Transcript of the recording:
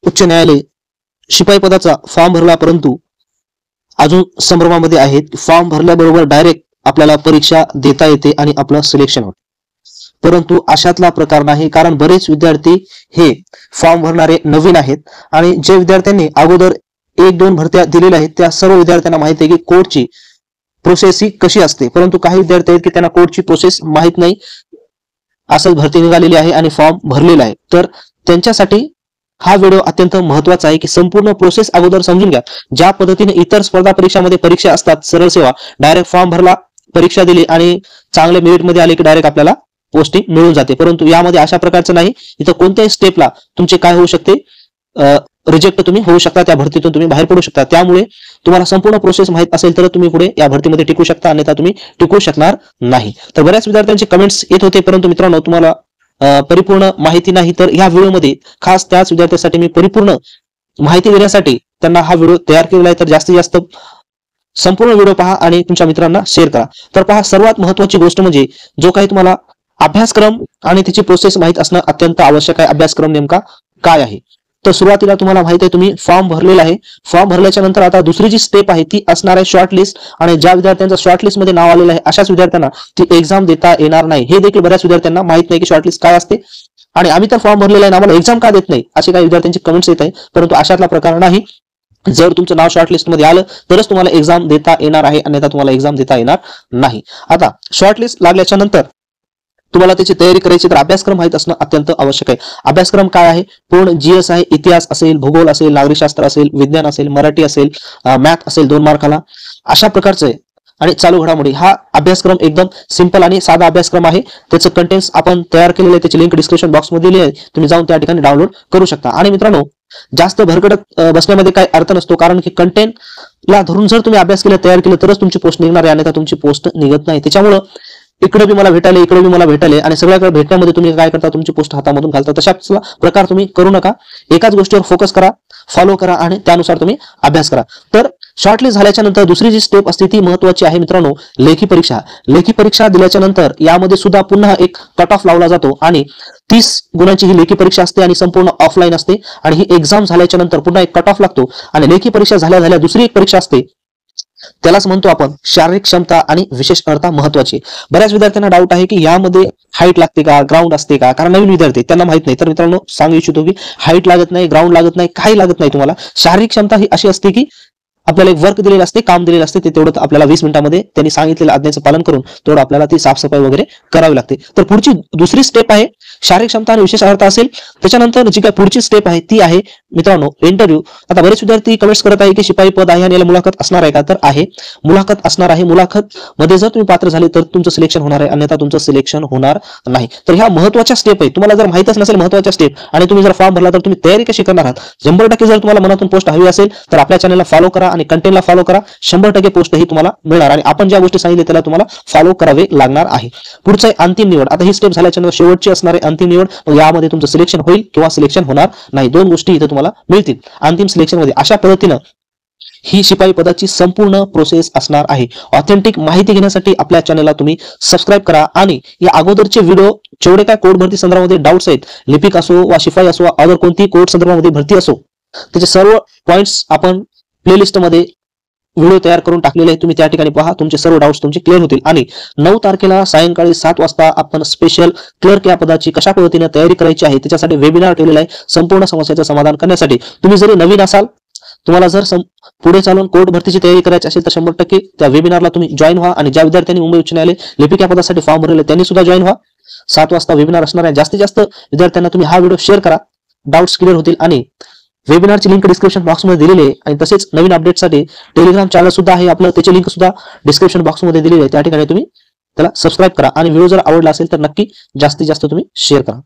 उच्च न्यायालय शिपाई पदाचा फॉर्म भरला, परंतु अजून संभ्रमामध्ये आहेत. फॉर्म भरल्याबरोबर डायरेक्ट आपल्याला परीक्षा देता येते आणि आपलं सिलेक्शन होते, परंतु अशातला प्रकार नाही. कारण बरेच विद्यार्थी हे फॉर्म भरणारे नवीन आहेत आणि जे विद्यार्थ्यांनी अगोदर 1-2 भरत्या दिलेल्या आहेत त्या सर्व विद्यार्थ्यांना माहिती आहे की कोर्टची प्रोसेस ही कशी असते, परंतु काही विद्यार्थी आहेत की त्यांना कोर्टची प्रोसेस माहित नाही, असंच भरती निघालेली आहे आणि फॉर्म भरलेला आहे. तर त्यांच्यासाठी हा व्हिडिओ अत्यंत महत्वाचा आहे की संपूर्ण प्रोसेस अगोदर समजून घ्या. ज्या पद्धतीने इतर स्पर्धा परीक्षांमध्ये परीक्षा असतात, सरळ सेवा, डायरेक्ट फॉर्म भरला, परीक्षा दिली आणि चांगले मेरिट मध्ये आले की डायरेक्ट आपल्याला पोस्टिंग मिळून जाते, परंतु यामध्ये अशा प्रकारचं नाही. इथं कोणत्याही स्टेपला तुमचे काय होऊ शकते, रिजेक्ट तुम्ही होऊ शकता, त्या भरतीतून तुम्ही बाहेर पडू शकता. त्यामुळे तुम्हाला संपूर्ण प्रोसेस माहित असेल तर तुम्ही पुढे या भरतीमध्ये टिकू शकता, अन्यथा तुम्ही टिकू शकणार नाही. तर बऱ्याच विद्यार्थ्यांचे कमेंट्स येत होते, परंतु मित्रांनो तुम्हाला परिपूर्ण माहिती नाही, तर ह्या व्हिडिओमध्ये खास त्याच विद्यार्थ्यांसाठी मी परिपूर्ण माहिती देण्यासाठी त्यांना हा व्हिडिओ तयार केलेला आहे. तर जास्तीत जास्त संपूर्ण व्हिडिओ पहा आणि तुमच्या मित्रांना शेअर करा. तर पहा, सर्वात महत्वाची गोष्ट म्हणजे जो काही तुम्हाला अभ्यासक्रम आणि त्याची प्रोसेस माहित असणं अत्यंत आवश्यक आहे. अभ्यासक्रम नेमका काय आहे, तर सुरुवातीला तुम्हाला माहिती आहे तुम्ही फॉर्म भरलेला आहे. फॉर्म भरल्याच्या नंतर आता दुसरी जी स्टेप आहे ती असणार आहे शॉर्ट लिस्ट, आणि ज्या विद्यार्थ्यांचं शॉर्ट लिस्ट मध्ये नाव आलेलं आहे अशाच विद्यार्थ्यांना ती एक्झाम देता येणार नाही. हे देखील बऱ्याच विद्यार्थ्यांना माहित नाही की शॉर्ट लिस्ट काय असते आणि आम्ही तर फॉर्म भरलेला आहे, आम्हाला एक्झाम का देत नाही, असे काही विद्यार्थ्यांचे कमेंट्स येत आहे, परंतु अशातला प्रकार नाही. जर तुमचं नाव शॉर्ट लिस्ट मध्ये आलं तरच तुम्हाला एक्झाम देता येणार आहे, अन्यथा तुम्हाला एक्झाम देता येणार नाही. आता शॉर्ट लिस्ट लागल्याच्या नंतर तुम्हाला त्याची तयारी करायची, तर अभ्यासक्रम माहित असणं अत्यंत आवश्यक आहे. अभ्यासक्रम काय आहे, पूर्ण जीएस आहे, इतिहास असेल, भूगोल असेल, नागरिकशास्त्र असेल, विज्ञान असेल, मराठी असेल, मॅथ असेल 2 मार्काला, अशा प्रकारचं आहे. आणि चालू घडामोडी हा अभ्यासक्रम एकदम सिंपल आणि साधा अभ्यासक्रम आहे. त्याचं कंटेंट्स आपण तयार केलेलं आहे, त्याची लिंक डिस्क्रिप्शन बॉक्स मध्ये दिली आहे, तुम्ही जाऊन त्या ठिकाणी डाउनलोड करू शकता. आणि मित्रांनो, जास्त भरकटत बसण्यामध्ये काही अर्थ नसतो, कारण की कंटेंटला धरून जर तुम्ही अभ्यास केला, तयार केलं, तरच तुमची पोस्ट निघणार आहे, अन्यथा तुमची पोस्ट निघत नाही. त्याच्यामुळे इकडे बी मला भेटायला, इकडे बी मला भेटायला, आणि सगळ्याकडे भेटण्यामध्ये तुम्ही काय करता, तुमची पोस्ट हातामधून घालता. तशा प्रकार तुम्ही करू नका. एकाच गोष्टीवर फोकस करा, फॉलो करा आणि त्यानुसार तुम्ही अभ्यास करा. तर शॉर्टलिस्ट झाल्याच्या नंतर दुसरी जी स्टेप असते ती महत्वाची आहे मित्रांनो, लेखी परीक्षा. लेखी परीक्षा दिल्याच्या नंतर यामध्ये सुद्धा पुन्हा एक कट ऑफ लावला जातो आणि 30 गुणांची ही लेखी परीक्षा असते आणि संपूर्ण ऑफलाईन असते. आणि ही एक्झाम झाल्याच्या नंतर पुन्हा एक कट ऑफ लागतो आणि लेखी परीक्षा झाल्या दुसरी एक परीक्षा असते, त्यालाच म्हणतो आपण शारीरिक क्षमता आणि विशेष अर्हता महत्वाची. बऱ्याच विद्यार्थ्यांना डाऊट आहे की यामध्ये हाईट लागते का, ग्राउंड असते का, कारण नवीन विद्यार्थी त्यांना माहित नाही. तर मित्रांनो सांगू इच्छितो की हाईट लागत नाही, ग्राउंड लागत नाही, काही लागत नाही. तुम्हाला शारीरिक क्षमता ही अशी असते की आपल्याला एक वर्क दिलेलं असते, काम दिलेलं असते, ते तेवढं आपल्याला 20 मिनिटांमध्ये त्यांनी सांगितलेलं आज्ञेचं पालन करून तेवढं आपल्याला ती साफसफाई वगैरे करावी लागते. तर पुढची दुसरी स्टेप आहे शारीरिक क्षमता आणि विशेष अर्हता असेल. त्याच्यानंतर जी काही पुढची स्टेप आहे ती आहे मित्रांनो इंटरव्ह्यू. आता बरेच विद्यार्थी कमेंट्स करत आहे की शिपाई पद आहे आणि याला मुलाखत असणार आहे का, तर आहे, मुलाखत असणार आहे. मुलाखत मध्ये जर तुम्ही पात्र झाले तर तुमचं सिलेक्शन होणार आहे, अन्यथा तुमचं सिलेक्शन होणार नाही. तर ह्या महत्वाच्या स्टेप आहे. तुम्हाला जर माहितच नसेल महत्वाच्या स्टेप आणि तुम्ही जर फॉर्म भरला तर तुम्ही तयारी कशी करणार आहात. 100% जर तुम्हाला मनातून पोस्ट हवी असेल तर आपल्या चॅनलला फॉलो करा आणि कंटेंटला फॉलो करा. 100% पोस्ट ही तुम्हाला मिळणार आणि आपण ज्या गोष्टी सांगितल्या त्याला तुम्हाला फॉलो करावे लागणार आहे. पुढचं आहे अंतिम निवड. आता ही स्टेप झाल्याच्या नंतर शेवटची असणार आहे अंतिम निवड. यामध्ये तुमचं सिलेक्शन होईल किंवा सिलेक्शन होणार नाही, 2 गोष्टी इथे तुम्हाला मिळतील अंतिम सिलेक्शन मध्ये. अशा पद्धतीनं ही शिपाई पदाची संपूर्ण प्रोसेस असणार आहे. ऑथेंटिक माहिती घेण्यासाठी आपल्या चॅनलला तुम्ही सबस्क्राईब करा आणि या अगोदरचे व्हिडिओ जेवढे काय कोड भरती संदर्भामध्ये डाऊट्स आहेत, लिपिक असो वा शिपाई असो, अदर कोणती कोड संदर्भामध्ये भरती असो, त्याचे सर्व पॉइंट्स आपण प्लेलिस्ट मध्ये व्हिडिओ तयार करून टाकलेले आहे. तुम्ही त्या ठिकाणी पहा, तुमचे सर्व डाऊट्स तुमचे क्लिअर होतील. आणि 9 तारखेला सायंकाळी 7 वाजता आपण स्पेशल क्लर्क या पदाची कशा पद्धतीने तयारी करायची आहे त्याच्यासाठी वेबिनार ठेवलेला आहे, संपूर्ण समस्याचे समाधान करण्यासाठी. तुम्ही जरी नवीन असाल, तुम्हाला जर पुढे चालून कोर्ट भरतीची तयारी करायची असेल तर 100% त्या वेबिनारला तुम्ही जॉईन व्हा. आणि ज्या विद्यार्थ्यांनी मुंबई उच्च न्यायालय लिपिक या पदासाठी फॉर्म भरले त्यांनी सुद्धा जॉईन व्हा. 7 वाजता वेबिनार असणार आहे. जास्तीत जास्त विद्यार्थ्यांना तुम्ही हा व्हिडिओ शेअर करा, डाऊट्स क्लिअर होतील. आणि वेबिनारची लिंक डिस्क्रिप्शन बॉक्स मध्ये दिलेली आहे आणि तसेच नवीन अपडेटसाठी टेलिग्राम चॅनल सुद्धा आहे आपलं, त्याची लिंक सुद्धा डिस्क्रिप्शन बॉक्स मध्ये दिलेली आहे. त्या ठिकाणी तुम्ही त्याला सबस्क्राईब करा आणि व्हिडिओ जर आवडला असेल तर नक्की जास्तीत जास्त तुम्ही शेअर करा.